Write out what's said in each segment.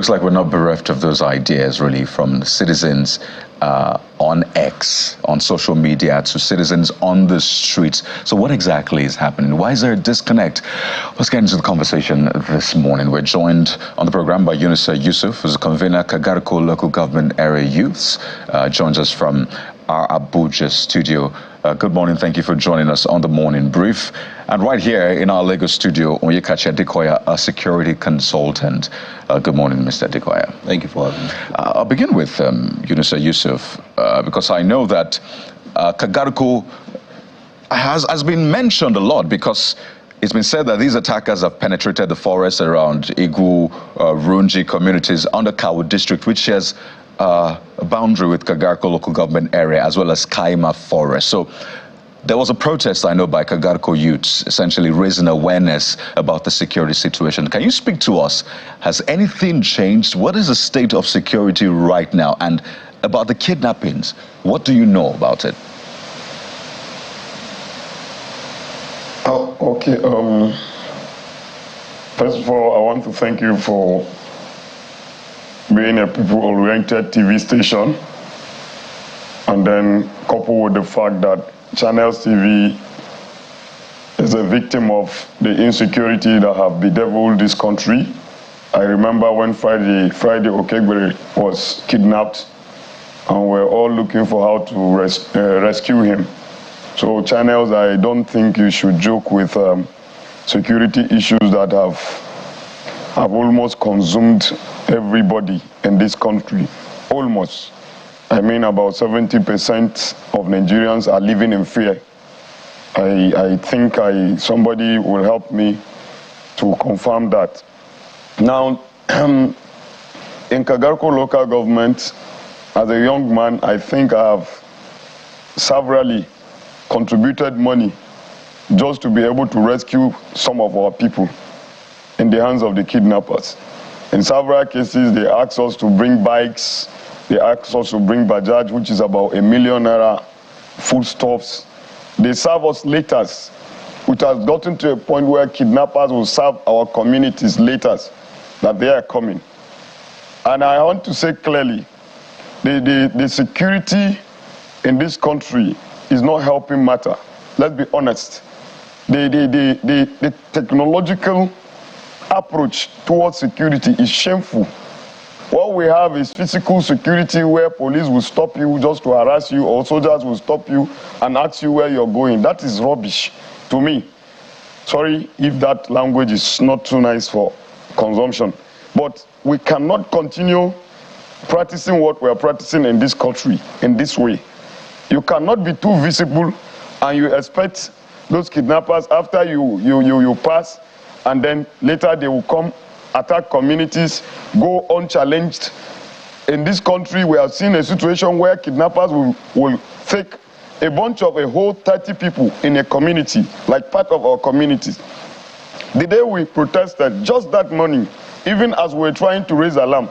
looks like we're not bereft of those ideas, really, from citizens on X, on social media, to citizens on the streets. So what exactly is happening? Why is there a disconnect? Let's get into the conversation this morning. We're joined on the program by Yunusa Yusuf, who's a convener, Kagarko Local Government Area Youths, joins us from our Abuja studio. Good morning. Thank you for joining us on the Morning Brief. And right here in our Lagos studio, Onyekachi Adekoya, a security consultant. Good morning, Mr. Adekoya. Thank you for having me. I'll begin with Yunusa Yusuf, because I know that Kagarko has been mentioned a lot, because it's been said that these attackers have penetrated the forest around Igu, Runji communities under Kawu district, which shares a boundary with Kagarko local government area, as well as Kaima forest. So there was a protest, I know, by Kagarko youths, essentially raising awareness about the security situation. Can you speak to us? Has anything changed? What is the state of security right now? And about the kidnappings, what do you know about it? Oh, okay. First of all, I want to thank you for being a people-oriented TV station, and then coupled with the fact that Channels TV is a victim of the insecurity that have bedeviled this country. I remember when Friday Okegbere was kidnapped, and we're all looking for how to rescue him. So Channels, I don't think you should joke with security issues that have almost consumed everybody in this country. Almost. I mean, about 70% of Nigerians are living in fear. I think somebody will help me to confirm that. Now, in Kagarko local government, as a young man, I think I have severally contributed money just to be able to rescue some of our people in the hands of the kidnappers. In several cases, they asked us to bring bikes, they asked us to bring Bajaj, which is about ₦1 million, foodstuffs. They serve us letters, which has gotten to a point where kidnappers will serve our communities letters that they are coming. And I want to say clearly, the security in this country is not helping matter. Let's be honest. The technological approach towards security is shameful. What we have is physical security, where police will stop you just to harass you, or soldiers will stop you and ask you where you're going. That is rubbish to me. Sorry if that language is not too nice for consumption. But we cannot continue practicing what we are practicing in this country in this way. You cannot be too visible and you expect those kidnappers, after you pass, and then later they will come, attack communities, go unchallenged. In this country, we have seen a situation where kidnappers will take a whole 30 people in a community, like part of our communities. The day we protested, just that morning, even as we were trying to raise alarm,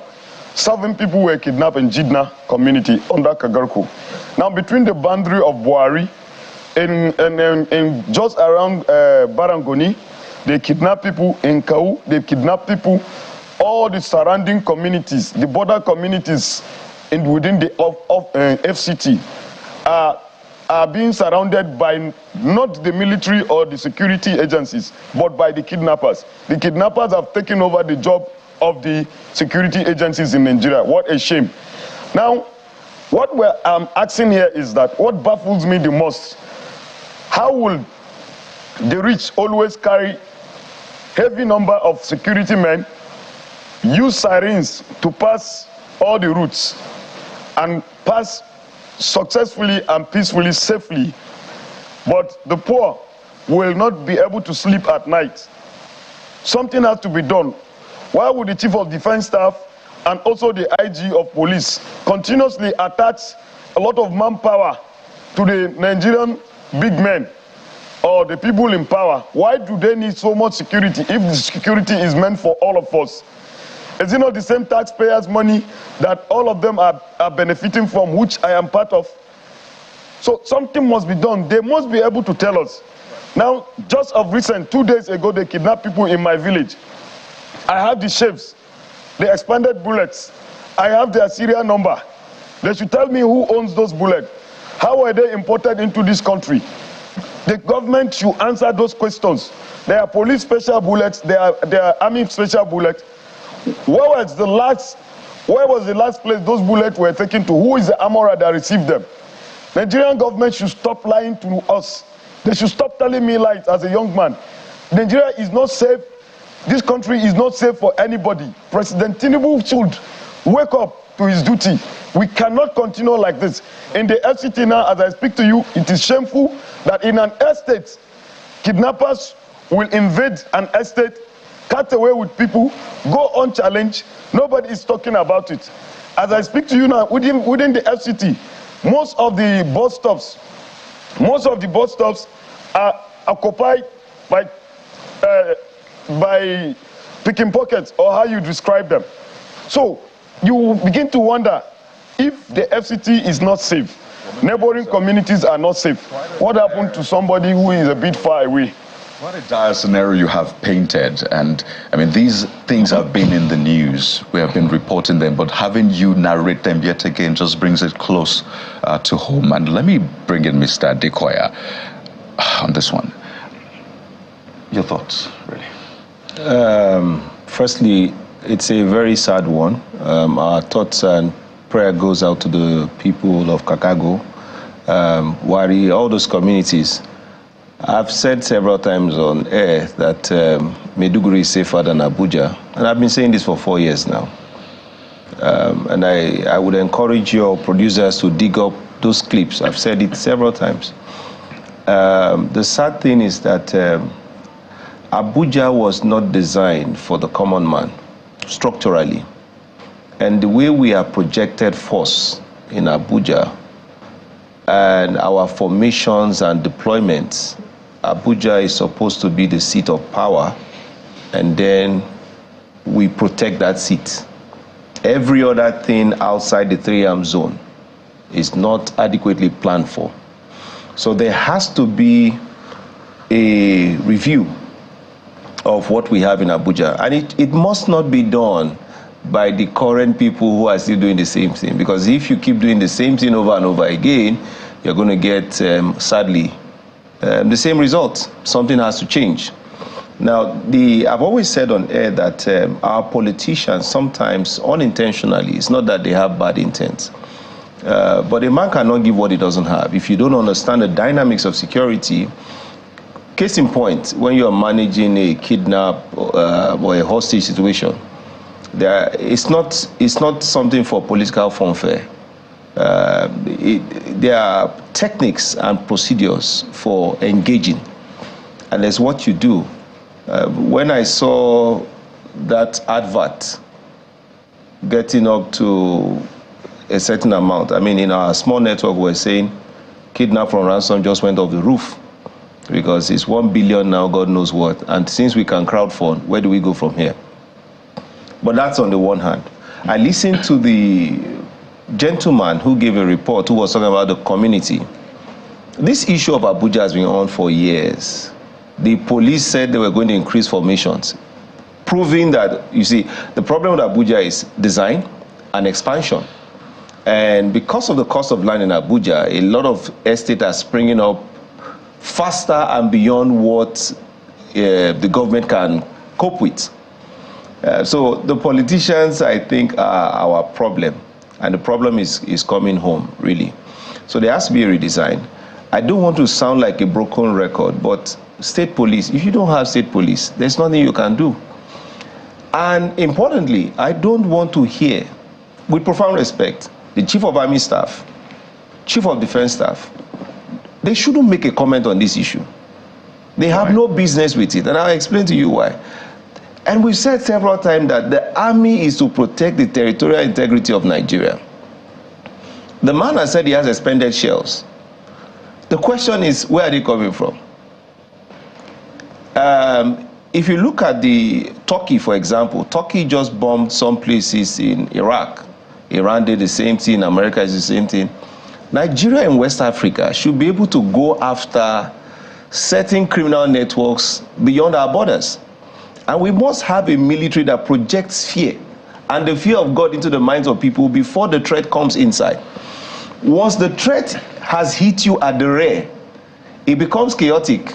7 people were kidnapped in Jidna community under Kagarko. Now, between the boundary of Buhari and just around Barangoni, they kidnap people. In Kau, they kidnap people. All the surrounding communities, the border communities within the FCT are being surrounded by not the military or the security agencies, but by the kidnappers. The kidnappers have taken over the job of the security agencies in Nigeria. What a shame. Now, what I'm asking here is that what baffles me the most, how will the rich always carry heavy number of security men, use sirens to pass all the routes and pass successfully and peacefully, safely, but the poor will not be able to sleep at night? Something has to be done. Why would the Chief of Defense Staff and also the IG of police continuously attach a lot of manpower to the Nigerian big men or the people in power? Why do they need so much security if the security is meant for all of us? Is it not the same taxpayers' money that all of them are benefiting from, which I am part of? So something must be done. They must be able to tell us. Now, just of recent, 2 days ago, they kidnapped people in my village. I have the chefs. the expanded bullets. I have their serial number. They should tell me who owns those bullets. How were they imported into this country? The government should answer those questions. There are police special bullets, there are army special bullets. Where was the last place those bullets were taken to? Who is the armorer that received them? Nigerian government should stop lying to us. They should stop telling me lies as a young man. Nigeria is not safe. This country is not safe for anybody. President Tinubu should wake up to his duty. We cannot continue like this. In the FCT now, as I speak to you, it is shameful that in an estate, kidnappers will invade an estate, cut away with people, go unchallenged. Nobody is talking about it. As I speak to you now, within the FCT, most of the bus stops are occupied by picking pockets, or how you describe them. So you begin to wonder, if the FCT is not safe, neighboring communities are not safe, what happened to somebody who is a bit far away? What a dire scenario you have painted. And I mean, these things have been in the news. We have been reporting them, but having you narrate them yet again just brings it close to home. And let me bring in Mr. Adekoya on this one. Your thoughts, really? Firstly, it's a very sad one. Our thoughts and prayer goes out to the people of Kagarko, Wari, all those communities. I've said several times on air that Maiduguri is safer than Abuja, and I've been saying this for 4 years now. And I would encourage your producers to dig up those clips. I've said it several times. The sad thing is that Abuja was not designed for the common man, structurally. And the way we are projected force in Abuja and our formations and deployments, Abuja is supposed to be the seat of power, and then we protect that seat. Every other thing outside the 3-arm zone is not adequately planned for. So there has to be a review of what we have in Abuja, and it must not be done by the current people who are still doing the same thing, because if you keep doing the same thing over and over again, you're going to get, sadly, the same results. Something has to change. Now, I've always said on air that our politicians sometimes unintentionally, it's not that they have bad intent, but a man cannot give what he doesn't have. If you don't understand the dynamics of security, case in point, when you are managing a kidnap or a hostage situation, it's not something for political fanfare. There are techniques and procedures for engaging, and that's what you do. When I saw that advert getting up to a certain amount, I mean, in our small network, we're saying kidnap from ransom just went off the roof, because it's 1 billion now, God knows what. And since we can crowdfund, where do we go from here? But that's on the one hand. I listened to the gentleman who gave a report, who was talking about the community. This issue of Abuja has been on for years. The police said they were going to increase formations, proving that, you see, the problem with Abuja is design and expansion. And because of the cost of land in Abuja, a lot of estates are springing up faster and beyond what the government can cope with. So the politicians, I think, are our problem. And the problem is coming home, really. So there has to be a redesign. I don't want to sound like a broken record, but state police, if you don't have state police, there's nothing you can do. And importantly, I don't want to hear, with profound respect, the Chief of Army Staff, Chief of Defense Staff, they shouldn't make a comment on this issue. They have no business with it, and I'll explain to you why. And we've said several times that the army is to protect the territorial integrity of Nigeria. The man has said he has expended shells. The question is, where are they coming from? If you look at the Turkey, for example, Turkey just bombed some places in Iraq. Iran did the same thing, America is the same thing. Nigeria and West Africa should be able to go after certain criminal networks beyond our borders. And we must have a military that projects fear and the fear of God into the minds of people before the threat comes inside. Once the threat has hit you at the rear, it becomes chaotic.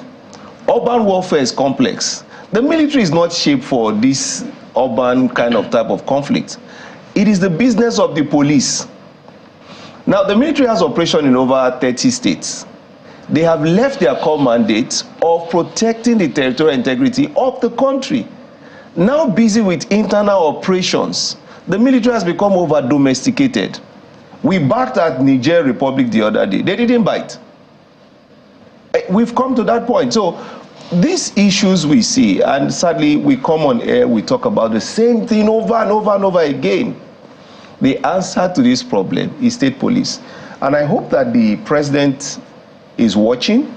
Urban warfare is complex. The military is not shaped for this urban kind of type of conflict. It is the business of the police. Now, the military has operation in over 30 states. They have left their core mandate of protecting the territorial integrity of the country. Now busy with internal operations, the military has become over-domesticated. We backed at Niger Republic the other day. They didn't bite. We've come to that point. So these issues we see, and sadly we come on air, we talk about the same thing over and over and over again. The answer to this problem is state police. And I hope that the president is watching.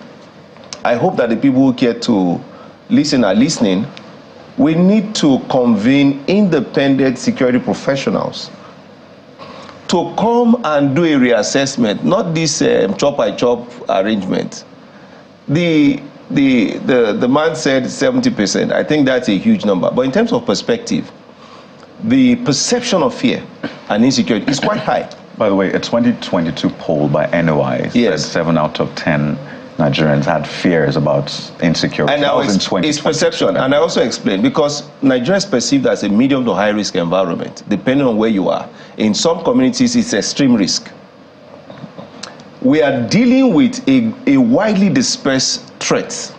I hope that the people who care to listen are listening. We need to convene independent security professionals to come and do a reassessment, not this chop-by-chop arrangement. The man said 70%. I think that's a huge number. But in terms of perspective, the perception of fear and insecurity is quite high. By the way, a 2022 poll by NOI said 7 out of 10 Nigerians had fears about insecurity. And now it's perception. And I also explained, because Nigeria is perceived as a medium to high risk environment, depending on where you are. In some communities, it's extreme risk. We are dealing with a widely dispersed threat.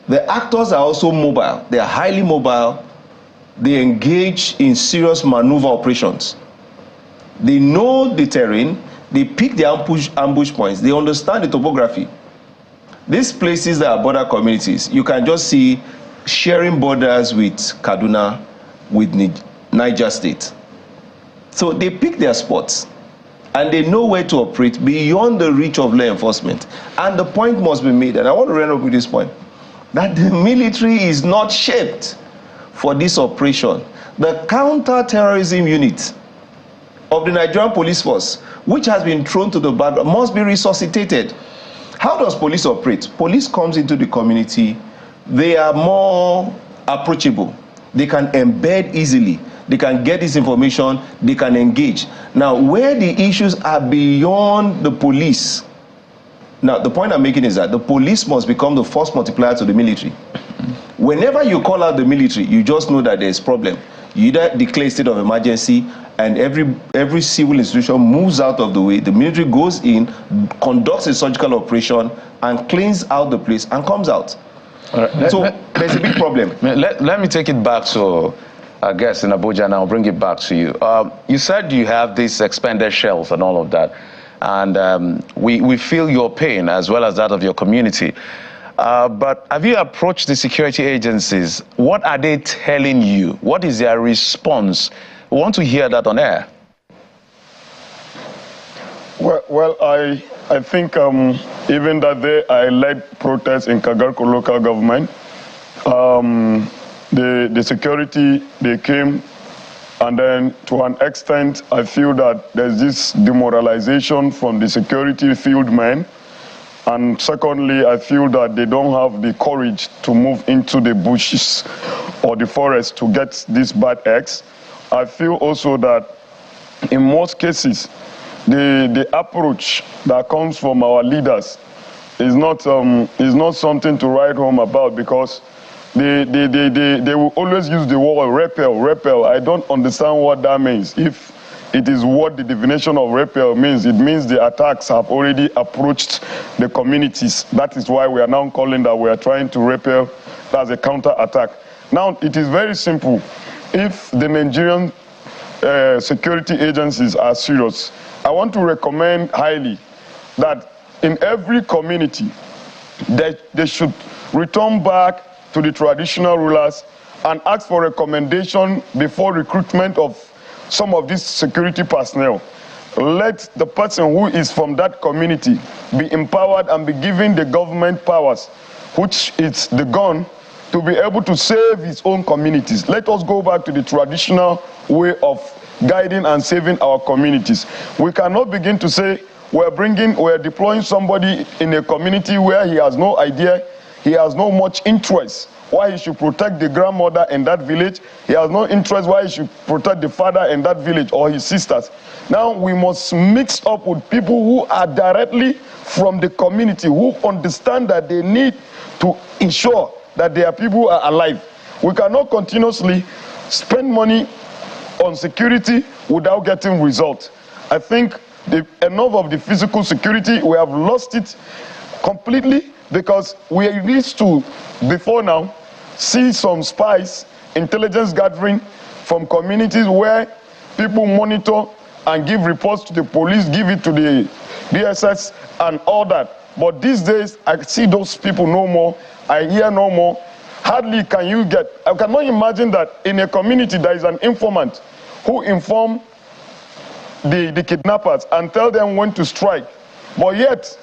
The actors are also mobile. They are highly mobile. They engage in serious maneuver operations. They know the terrain. They pick the ambush points. They understand the topography. These places that are border communities, you can just see sharing borders with Kaduna, with Niger State. So they pick their spots, and they know where to operate beyond the reach of law enforcement. And the point must be made, and I want to run up with this point, that the military is not shaped for this operation. The counter-terrorism unit of the Nigerian police force, which has been thrown to the background, must be resuscitated. How does police operate? Police comes into the community. They are more approachable. They can embed easily. They can get this information. They can engage. Now, where the issues are beyond the police, now the point I'm making is that the police must become the force multiplier to the military. Whenever you call out the military, you just know that there's a problem. You either declare a state of emergency, and every civil institution moves out of the way. The military goes in, conducts a surgical operation, and cleans out the place and comes out. So there's a big problem. Let me take it back to our guest in Abuja, and I'll bring it back to you. You said you have these expended shells and all of that, and we feel your pain as well as that of your community. But have you approached the security agencies? What are they telling you? What is their response? We want to hear that on air. Well, I think even that day I led protests in Kagarko local government. The security, they came, and then to an extent, I feel that there's this demoralization from the security field men. And secondly, I feel that they don't have the courage to move into the bushes or the forest to get these bad eggs. I feel also that in most cases, the approach that comes from our leaders is not something to write home about, because they will always use the word repel. I don't understand what that means. If it is what the definition of repel means, it means the attacks have already approached the communities. That is why we are now calling that we are trying to repel as a counter-attack. Now, it is very simple. If the Nigerian security agencies are serious, I want to recommend highly that in every community, they should return back to the traditional rulers and ask for recommendation before recruitment of some of these security personnel. Let the person who is from that community be empowered and be given the government powers, which is the gun, to be able to save his own communities. Let us go back to the traditional way of guiding and saving our communities. We cannot begin to say we're deploying somebody in a community where he has no idea, he has no much interest why he should protect the grandmother in that village. He has no interest why he should protect the father in that village or his sisters. Now we must mix up with people who are directly from the community, who understand that they need to ensure that their people are alive. We cannot continuously spend money on security without getting results. I think enough of the physical security, we have lost it completely, because we used to, before now, see some spies, intelligence gathering from communities where people monitor and give reports to the police, give it to the DSS and all that. But these days, I see those people no more, I hear no more. Hardly can you get, I cannot imagine that in a community there is an informant who inform the kidnappers and tell them when to strike. But yet,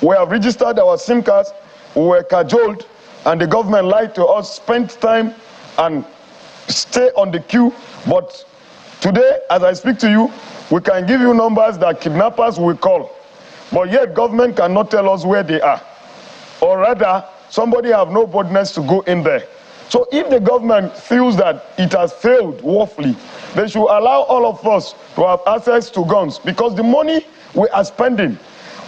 we have registered our SIM cards, we were cajoled, and the government lied to us, spent time and stay on the queue. But today, as I speak to you, we can give you numbers that kidnappers will call. But yet, government cannot tell us where they are. Or rather, somebody have no boldness to go in there. So if the government feels that it has failed woefully, they should allow all of us to have access to guns, because the money we are spending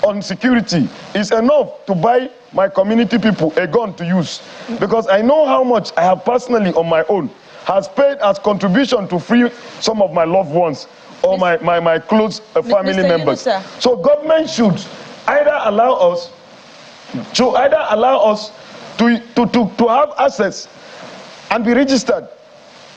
on security is enough to buy my community people a gun to use. Because I know how much I have personally on my own has paid as contribution to free some of my loved ones or my close family Mr. members. So government should either allow us to have access and be registered.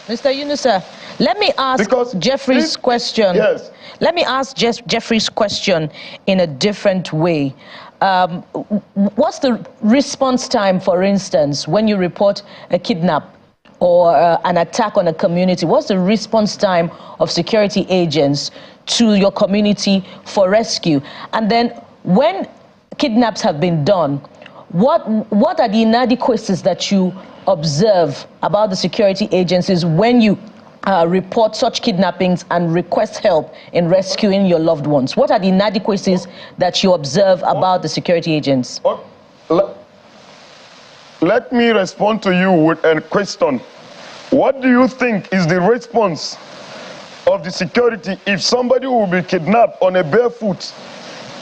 Mr. Yunusa, let me ask Jeffrey's question. Yes. Let me ask Jeffrey's question in a different way. What's the response time, for instance, when you report a kidnap or an attack on a community? What's the response time of security agents to your community for rescue? And then when kidnaps have been done, what are the inadequacies that you observe about the security agencies when you report such kidnappings and request help in rescuing your loved ones? What are the inadequacies that you observe about the security agents? Let me respond to you with a question. What do you think is the response of the security if somebody will be kidnapped on a barefoot?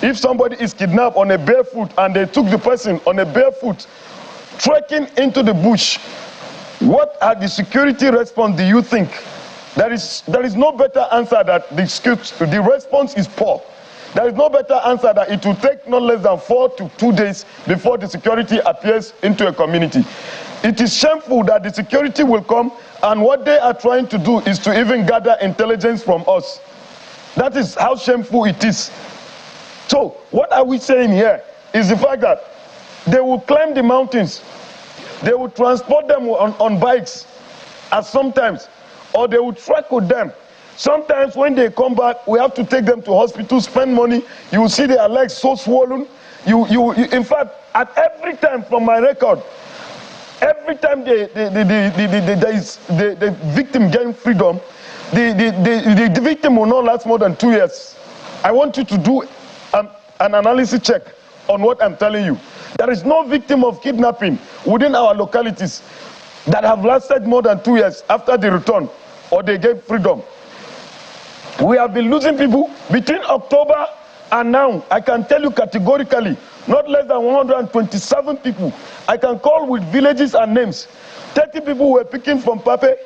If somebody is kidnapped on a barefoot and they took the person on a barefoot, trekking into the bush, what are the security response do you think? There is no better answer that the response is poor. There is no better answer that it will take not less than 4 to 2 days before the security appears into a community. It is shameful that the security will come and what they are trying to do is to even gather intelligence from us. That is how shameful it is. So what are we saying here is the fact that they will climb the mountains, they will transport them on bikes as sometimes, or they will trek with them. Sometimes when they come back, we have to take them to hospital, spend money. You will see their legs so swollen. In fact, at every time from my record, every time the victim gains freedom, the victim will not last more than 2 years. I want you to do an analysis check on what I'm telling you. There is no victim of kidnapping within our localities that have lasted more than 2 years after the return or they get freedom. We have been losing people between October and now. I can tell you categorically, not less than 127 people. I can call with villages and names. 30 people were picking from Pape,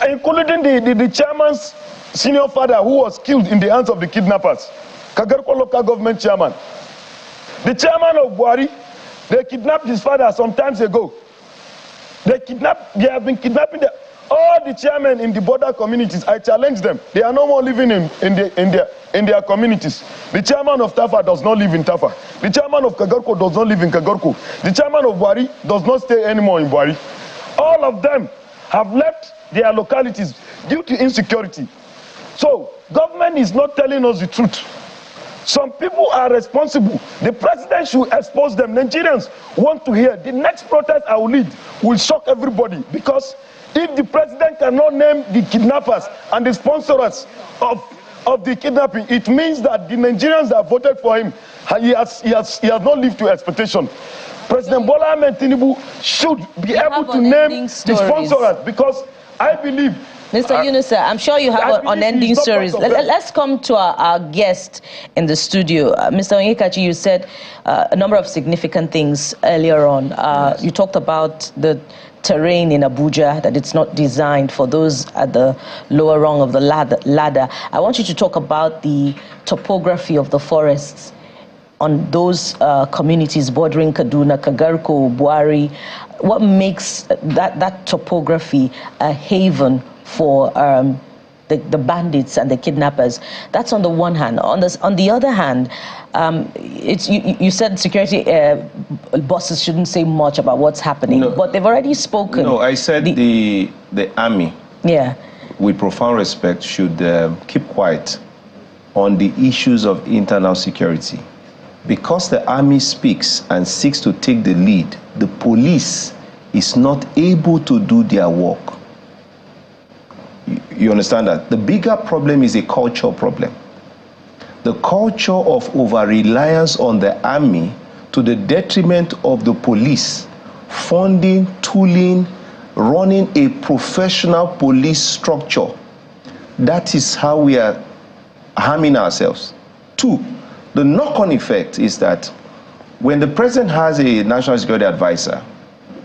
including the chairman's senior father who was killed in the hands of the kidnappers. Kagarko local government chairman. The chairman of Buhari, they kidnapped his father some times ago. They have been kidnapping all the chairmen in the border communities. I challenge them. They are no more living in their communities. The chairman of Tafa does not live in Tafa. The chairman of Kagarko does not live in Kagarko. The chairman of Buhari does not stay anymore in Buhari. All of them have left their localities due to insecurity. So, government is not telling us the truth. Some people are responsible. The president should expose them. Nigerians want to hear. The next protest I will lead will shock everybody, because if the president cannot name the kidnappers and the sponsors of the kidnapping, it means that the Nigerians that voted for him, he has not lived to expectation. President Bola Ahmed Tinubu should be able to name his sponsors, because I believe. Mr. Yunusa, I'm sure you have unending stories. Let's come to our guest in the studio. Mr. Onyekachi, you said a number of significant things earlier on. Yes. You talked about the terrain in Abuja, that it's not designed for those at the lower rung of the ladder. I want you to talk about the topography of the forests on those communities bordering Kaduna, Kagarko, Buari. What makes that topography a haven for the bandits and the kidnappers? That's on the one hand. On the other hand, you said security bosses shouldn't say much about what's happening, but they've already spoken. No, I said the army, with profound respect, should keep quiet on the issues of internal security. Because the army speaks and seeks to take the lead, the police is not able to do their work. You understand that? The bigger problem is a cultural problem. The culture of over-reliance on the army to the detriment of the police, funding, tooling, running a professional police structure. That is how we are harming ourselves. Two, the knock-on effect is that when the president has a national security advisor,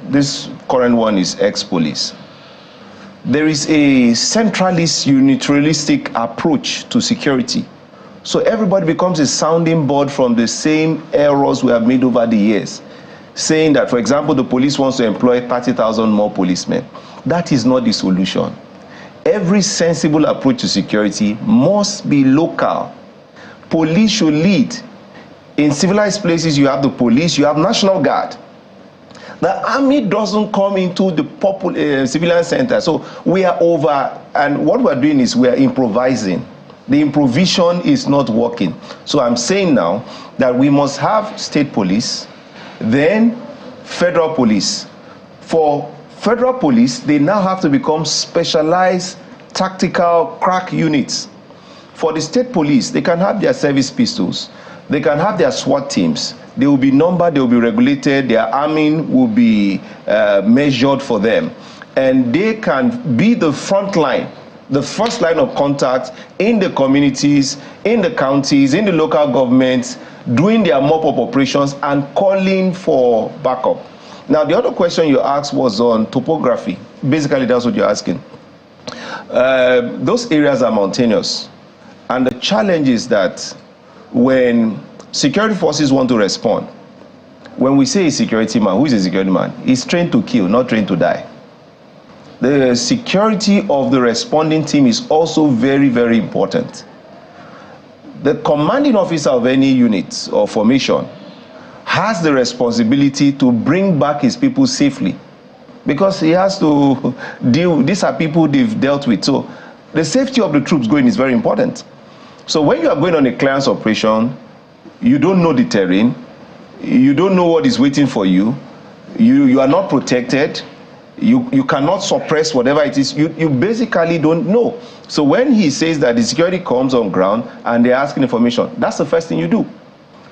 this current one is ex-police, there is a centralist, unilateralistic approach to security. So everybody becomes a sounding board from the same errors we have made over the years, saying that, for example, the police wants to employ 30,000 more policemen. That is not the solution. Every sensible approach to security must be local. Police should lead. In civilized places, you have the police, you have National Guard. The army doesn't come into the civilian center. So we are over, and what we're doing is we're improvising. The improvisation is not working. So I'm saying now that we must have state police, then federal police. For federal police, they now have to become specialized tactical crack units. For the state police, they can have their service pistols, they can have their SWAT teams. They will be numbered, they will be regulated, their arming will be measured for them. And they can be the front line, the first line of contact in the communities, in the counties, in the local governments, doing their mop-up operations and calling for backup. Now, the other question you asked was on topography. Basically, that's what you're asking. Those areas are mountainous. And the challenge is that when security forces want to respond, when we say a security man, who is a security man? He's trained to kill, not trained to die. The security of the responding team is also very, very important. The commanding officer of any unit or formation has the responsibility to bring back his people safely, because he has to deal, these are people they've dealt with. So the safety of the troops going is very important. So when you are going on a clearance operation, you don't know the terrain, you don't know what is waiting for you, you are not protected, you cannot suppress whatever it is, you basically don't know. So when he says that the security comes on ground and they're asking information, that's the first thing you do.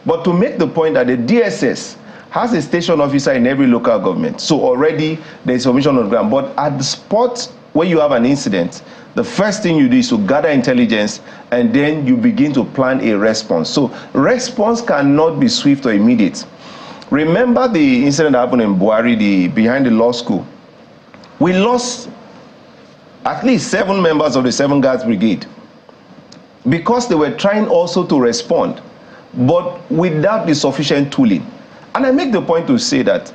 But to make the point that the DSS has a station officer in every local government, so already there's information on the ground, but at the spot where you have an incident, the first thing you do is to gather intelligence, and then you begin to plan a response. So response cannot be swift or immediate. Remember the incident that happened in Buari, behind the law school. We lost at least 7 members of the 7 Guards Brigade because they were trying also to respond, but without the sufficient tooling. And I make the point to say that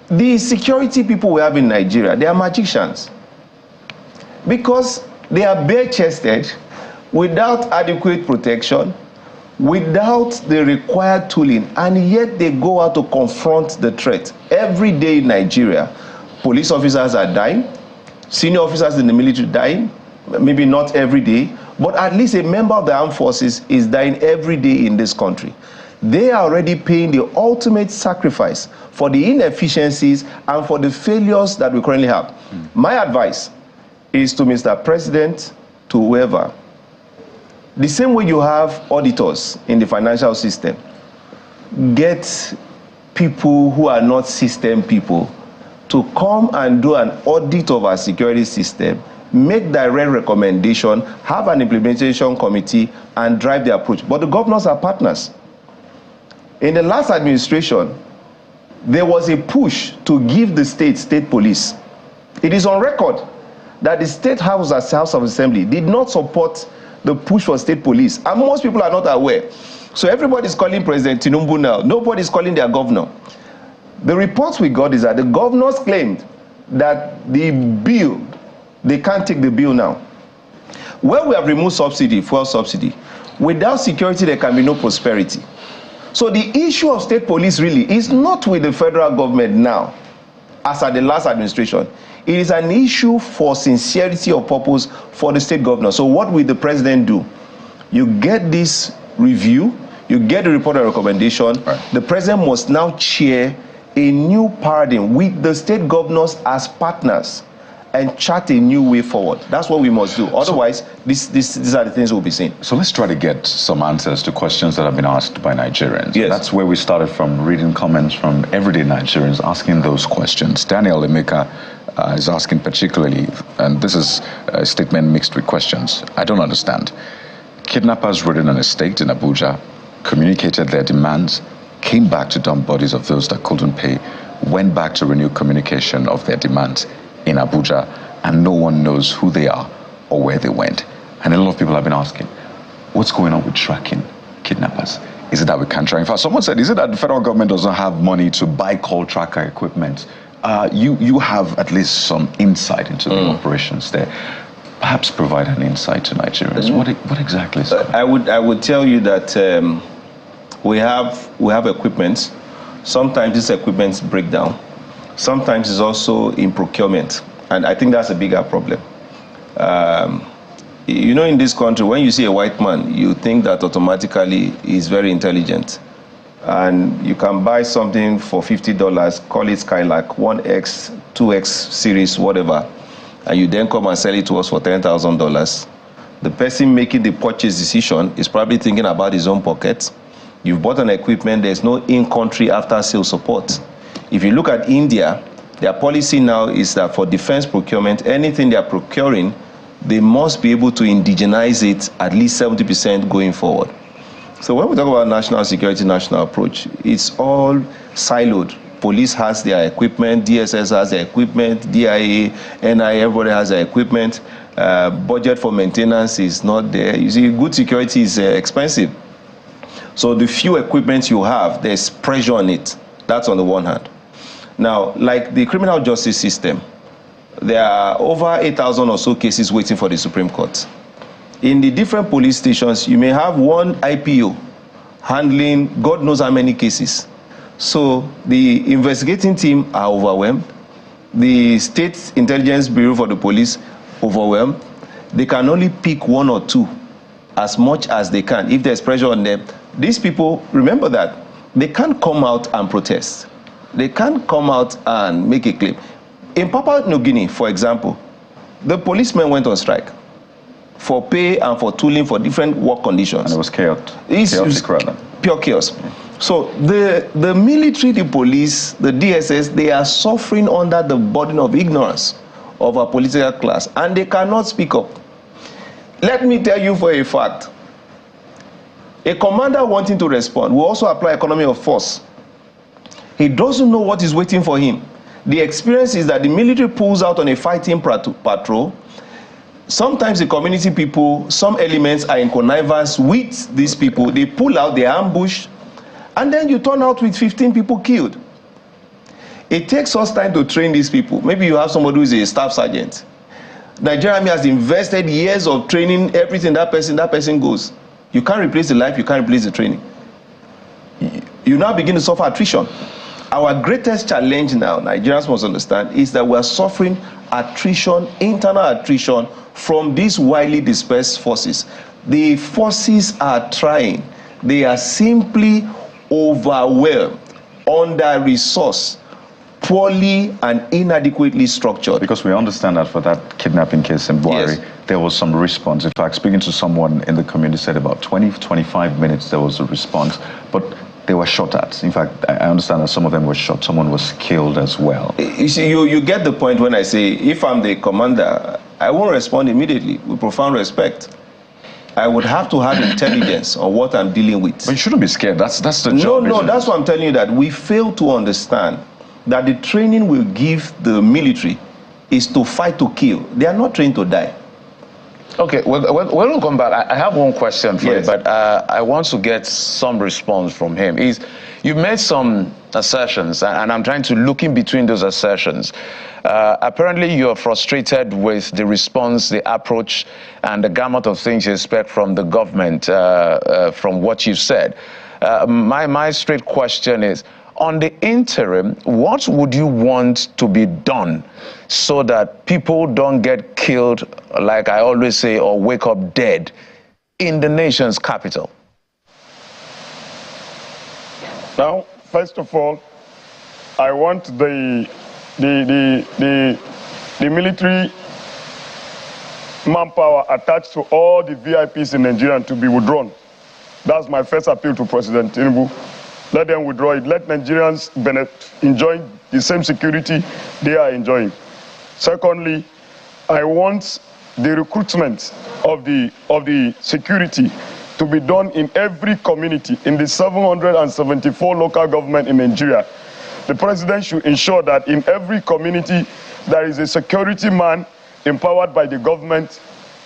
the security people we have in Nigeria, they are magicians, because they are bare-chested, without adequate protection, without the required tooling, and yet they go out to confront the threat. Every day in Nigeria, police officers are dying, senior officers in the military dying, maybe not every day, but at least a member of the armed forces is dying every day in this country. They are already paying the ultimate sacrifice for the inefficiencies and for the failures that we currently have. My advice is to Mr. President, to whoever, the same way you have auditors in the financial system, get people who are not system people to come and do an audit of our security system, make direct recommendation, have an implementation committee, and drive the approach. But the governors are partners. In the last administration, there was a push to give the state police. It is on record that the State House as House of Assembly did not support the push for state police. And most people are not aware. So everybody is calling President Tinubu now. Nobody is calling their governor. The reports we got is that the governors claimed that the bill, they can't take the bill now. Where we have removed subsidy, fuel subsidy, without security there can be no prosperity. So the issue of state police really is not with the federal government now, as at the last administration. It is an issue for sincerity of purpose for the state governor. So what will the president do? You get this review, you get the report and recommendation. Right. The president must now chair a new paradigm with the state governors as partners and chart a new way forward. That's what we must do. Otherwise, these are the things we'll be seeing. So let's try to get some answers to questions that have been asked by Nigerians. Yes. That's where we started from, reading comments from everyday Nigerians asking those questions. Daniel Emeka is asking particularly, and this is a statement mixed with questions. I don't understand. Kidnappers raided an estate in Abuja, communicated their demands, came back to dump bodies of those that couldn't pay, went back to renew communication of their demands in Abuja, and no one knows who they are or where they went. And a lot of people have been asking, what's going on with tracking kidnappers? Is it that we can't track? In fact, someone said, is it that the federal government doesn't have money to buy call tracker equipment? You have at least some insight into the operations there. Perhaps provide an insight to Nigerians. What exactly is going on? I would tell you that we have equipment. Sometimes this equipment break down. Sometimes it's also in procurement, and I think that's a bigger problem. You know, in this country, when you see a white man, you think that automatically he's very intelligent. And you can buy something for $50, call it Skylark, 1X, 2X series, whatever, and you then come and sell it to us for $10,000. The person making the purchase decision is probably thinking about his own pocket. You've bought an equipment, there's no in-country after-sale support. If you look at India, their policy now is that for defense procurement, anything they are procuring, they must be able to indigenize it at least 70% going forward. So when we talk about national security, national approach, it's all siloed. Police has their equipment, DSS has their equipment, DIA, NIA, everybody has their equipment. Budget for maintenance is not there. You see, good security is expensive. So the few equipment you have, there's pressure on it. That's on the one hand. Now, like the criminal justice system, there are over 8,000 or so cases waiting for the Supreme Court. In the different police stations, you may have one IPO handling God knows how many cases. So the investigating team are overwhelmed. The State Intelligence Bureau for the police, overwhelmed. They can only pick one or two as much as they can if there's pressure on them. These people, remember that, they can't come out and protest. They can't come out and make a claim. In Papua New Guinea, for example, the policemen went on strike for pay and for tooling for different work conditions. And it was chaotic, pure chaos. So the military, the police, the DSS, they are suffering under the burden of ignorance of our political class, and they cannot speak up. Let me tell you for a fact, a commander wanting to respond will also apply economy of force. He doesn't know what is waiting for him. The experience is that the military pulls out on a fighting patrol. Sometimes the community people, some elements are in connivance with these people. They pull out, they ambush, and then you turn out with 15 people killed. It takes us time to train these people. Maybe you have somebody who is a staff sergeant. Nigeria Army has invested years of training everything that person goes. You can't replace the life, you can't replace the training. You now begin to suffer attrition. Our greatest challenge now, Nigerians must understand, is that we are suffering attrition, internal attrition from these widely dispersed forces. The forces are trying. They are simply overwhelmed, under-resourced, poorly and inadequately structured. Because we understand that for that kidnapping case in Buhari, yes, there was some response. In fact, speaking to someone in the community said about 20, 25 minutes there was a response. But they were shot at. In fact, I understand that some of them were shot. Someone was killed as well. You see, you get the point when I say, if I'm the commander, I won't respond immediately with profound respect. I would have to have intelligence on what I'm dealing with. But you shouldn't be scared. That's the job. No, that's what I'm telling you, that we fail to understand that the training we give the military is to fight to kill. They are not trained to die. Okay, we'll come back. I have one question for Yes. you, but I want to get some response from him. You made some assertions, and I'm trying to look in between those assertions. Apparently, you're frustrated with the response, the approach, and the gamut of things you expect from the government from what you said. My straight question is, on the interim, what would you want to be done so that people don't get killed, like I always say, or wake up dead in the nation's capital? Now, first of all, I want the military manpower attached to all the VIPs in Nigeria to be withdrawn. That's my first appeal to President Tinubu. Let them withdraw it. Let Nigerians enjoy the same security they are enjoying. Secondly, I want the recruitment of the security to be done in every community in the 774 local government in Nigeria. The president should ensure that in every community there is a security man empowered by the government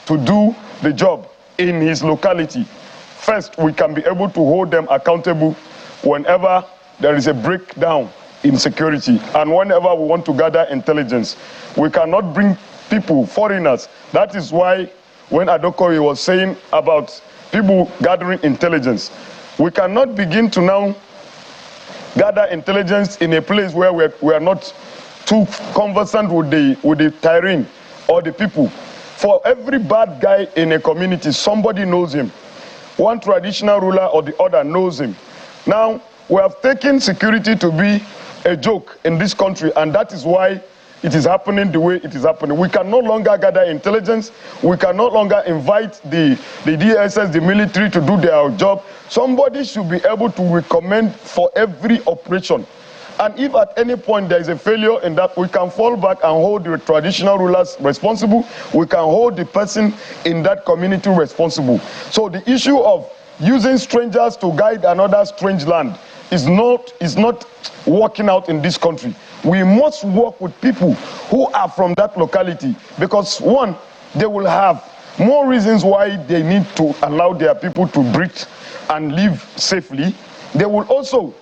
to do the job in his locality. First, we can be able to hold them accountable whenever there is a breakdown in security and whenever we want to gather intelligence. We cannot bring people, foreigners. That is why when Adokoye was saying about people gathering intelligence, we cannot begin to now gather intelligence in a place where we are not too conversant with the terrain or the people. For every bad guy in a community, somebody knows him. One traditional ruler or the other knows him. Now, we have taken security to be a joke in this country, and that is why it is happening the way it is happening. We can no longer gather intelligence. We can no longer invite the DSS, the military, to do their job. Somebody should be able to recommend for every operation. And if at any point there is a failure in that, we can fall back and hold the traditional rulers responsible. We can hold the person in that community responsible. So the issue of using strangers to guide another strange land is not working out in this country. We must work with people who are from that locality, because one, they will have more reasons why they need to allow their people to breathe and live safely. They will also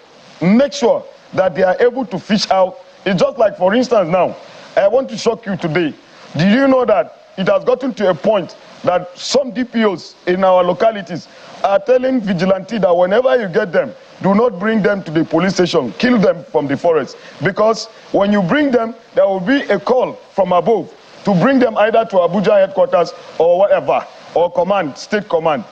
make sure that they are able to fish out. It's just like, for instance, now, I want to shock you today. Did you know that it has gotten to a point that some DPOs in our localities are telling vigilante that whenever you get them, do not bring them to the police station, kill them from the forest. Because when you bring them, there will be a call from above to bring them either to Abuja headquarters or whatever, or command, state command.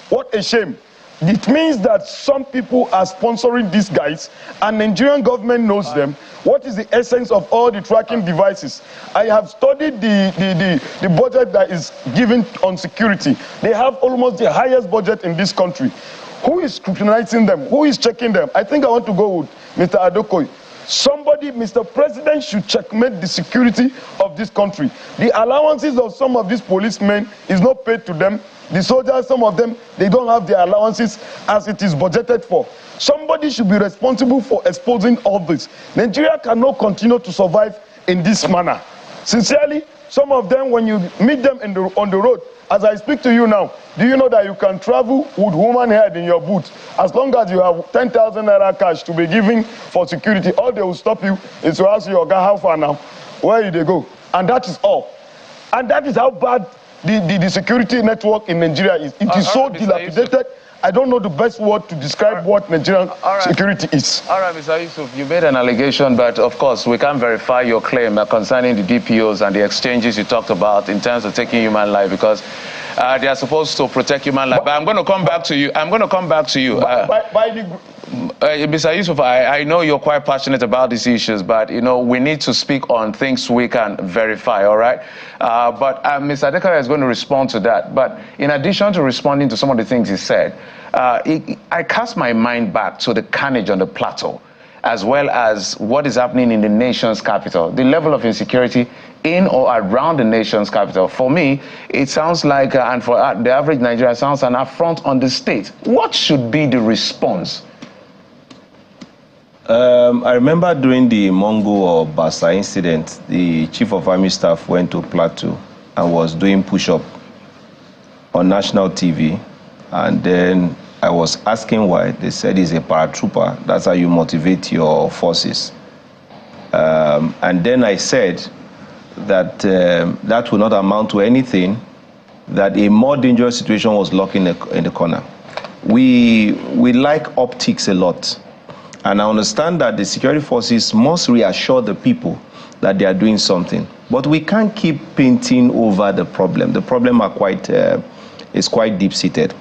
What a shame. It means that some people are sponsoring these guys, and Nigerian government knows them. What is the essence of all the tracking devices? I have studied the budget that is given on security. They have almost the highest budget in this country. Who is scrutinizing them? Who is checking them? I think I want to go with Mr. Adokoye. Somebody, Mr. President, should checkmate the security of this country. The allowances of some of these policemen is not paid to them. The soldiers, some of them, they don't have their allowances as it is budgeted for. Somebody should be responsible for exposing all this. Nigeria cannot continue to survive in this manner. Sincerely, some of them, when you meet them on the road, as I speak to you now, do you know that you can travel with human head in your boot as long as you have 10,000 naira cash to be given for security? All they will stop you is to ask you, Oga, how far now? Where did they go? And that is all. And that is how bad the security network in Nigeria is. It is so dilapidated. I don't know the best word to describe what Nigerian security is. All right, Mr. Yusuf, you made an allegation, but of course we can't verify your claim concerning the DPOs and the exchanges you talked about in terms of taking human life, because they are supposed to protect human life. But I'm going to come back to you. I'm going to come back to you. Mr. Yusuf, I know you're quite passionate about these issues, but you know we need to speak on things we can verify. All right, but Mr. Adekoya is going to respond to that. But in addition to responding to some of the things he said, I cast my mind back to the carnage on the plateau, as well as what is happening in the nation's capital. The level of insecurity in or around the nation's capital. For me, it sounds like, and for the average Nigerian, sounds an affront on the state. What should be the response? I remember during the Mongo or Basa incident, the Chief of Army Staff went to Plateau and was doing push-up on national TV. And then I was asking why. They said he's a paratrooper. That's how you motivate your forces. And then I said that that will not amount to anything, that a more dangerous situation was lurking in the corner. We like optics a lot. And I understand that the security forces must reassure the people that they are doing something. But we can't keep painting over the problem. The problem is quite deep-seated.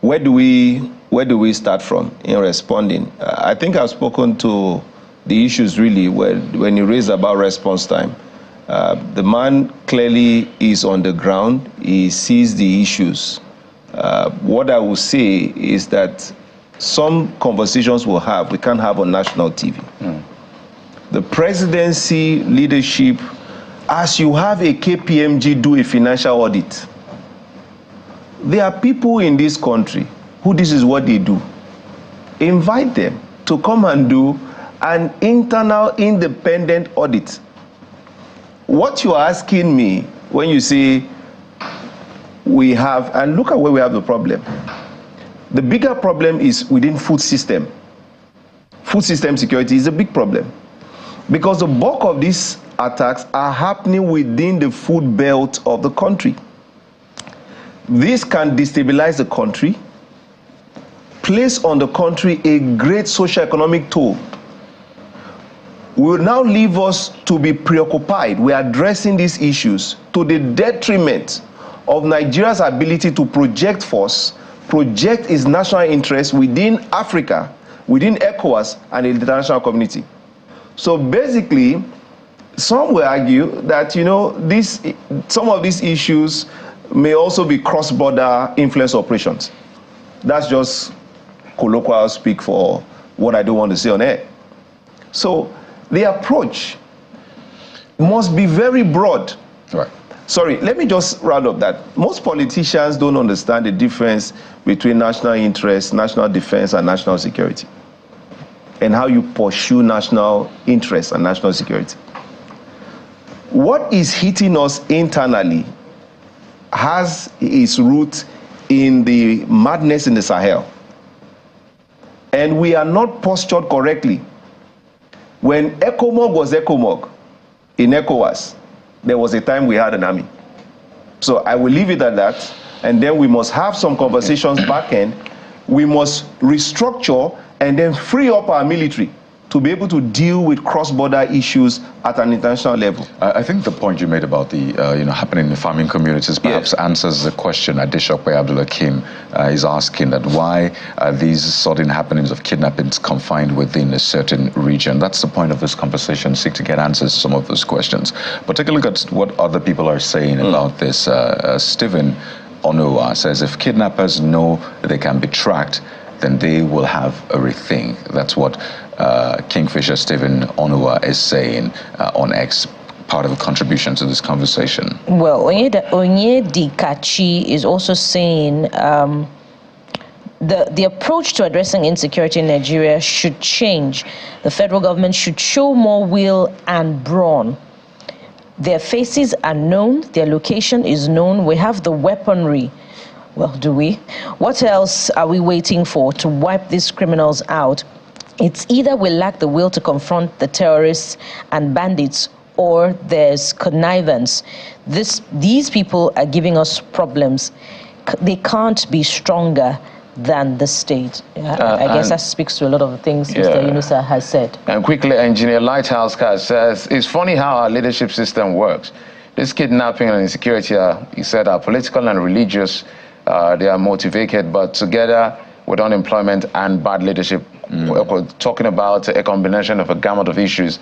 Where do we start from in responding? I think I've spoken to the issues really when you raise about response time. The man clearly is on the ground. He sees the issues. What I will say is that some conversations we can't have on national TV. The presidency leadership, as you have a KPMG do a financial audit, there are people in this country who this is what they do. Invite them to come and do an internal independent audit. What you're asking me when you say we have, and look at where we have the problem. The bigger problem is within food system. Food system security is a big problem because the bulk of these attacks are happening within the food belt of the country. This can destabilize the country, place on the country a great socio-economic toll. Will now leave us to be preoccupied. We are addressing these issues to the detriment of Nigeria's ability to project force, project its national interests within Africa, within ECOWAS and the international community. So basically, some will argue that, some of these issues may also be cross-border influence operations. That's just colloquial speak for what I don't want to say on air. So the approach must be very broad. Right. Sorry, let me just round up that most politicians don't understand the difference between national interest, national defense, and national security, and how you pursue national interest and national security. What is hitting us internally has its root in the madness in the Sahel. And we are not postured correctly. When ECOMOG was ECOMOG in ECOWAS, there was a time we had an army. So I will leave it at that, and then we must have some conversations back end. We must restructure and then free up our military to be able to deal with cross-border issues at an international level. I think the point you made about the happening in the farming communities perhaps answers the question Adeshokwe Abdulakim is asking, that why are these sudden happenings of kidnappings confined within a certain region? That's the point of this conversation, seek to get answers to some of those questions. But take a look at what other people are saying about this. Stephen Onowa says, if kidnappers know they can be tracked, then they will have a rethink. That's what Kingfisher Stephen Onuwa is saying on X, part of a contribution to this conversation. Well, Onyedikachi is also saying the approach to addressing insecurity in Nigeria should change. The federal government should show more will and brawn. Their faces are known, their location is known, we have the weaponry. Well, do we? What else are we waiting for to wipe these criminals out? It's either we lack the will to confront the terrorists and bandits, or there's connivance. These people are giving us problems. They can't be stronger than the state. I guess that speaks to a lot of the things Mr. Yunusa has said. And quickly, Engineer Lighthouse says, it's funny how our leadership system works. This kidnapping and insecurity, he said, are political and religious. They are motivated, but together with unemployment and bad leadership, we're talking about a combination of a gamut of issues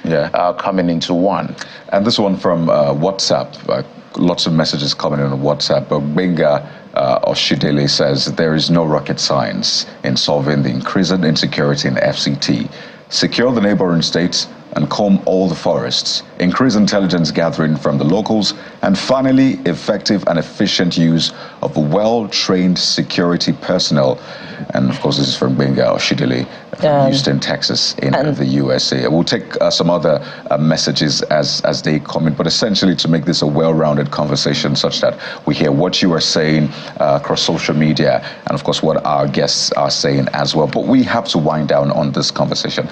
coming into one. And this one from WhatsApp, lots of messages coming in on WhatsApp. But Benga Oshidele says there is no rocket science in solving the increasing insecurity in the FCT. Secure the neighboring states and comb all the forests, increase intelligence gathering from the locals, and finally, effective and efficient use of well-trained security personnel. And of course, this is from Benga Oshidele from Houston, Texas, in the USA. We'll take some other messages as they come in, but essentially to make this a well-rounded conversation such that we hear what you are saying across social media, and of course what our guests are saying as well. But we have to wind down on this conversation.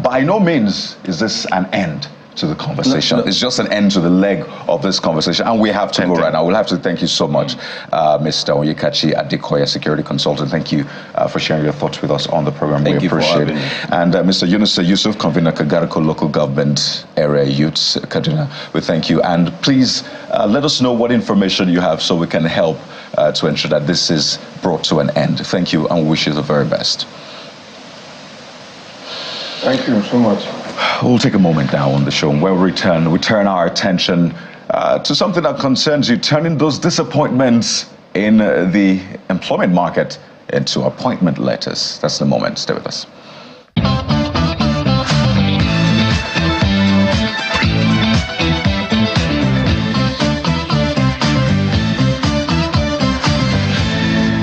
By no means is this an end to the conversation. No. It's just an end to the leg of this conversation, and we have to go right now. We'll have to thank you so much, Mr. Onyekachi Adekoya, security consultant. Thank you for sharing your thoughts with us on the program. Thank we appreciate it. And Mr. Yunusa Yusuf, Convener Kagarko Local Government Area Youths, Kaduna, we thank you. And please let us know what information you have so we can help to ensure that this is brought to an end. Thank you, and wish you the very best. Thank you so much. We'll take a moment now on the show, and we'll return. We turn our attention to something that concerns you, turning those disappointments in the employment market into appointment letters. That's the moment. Stay with us.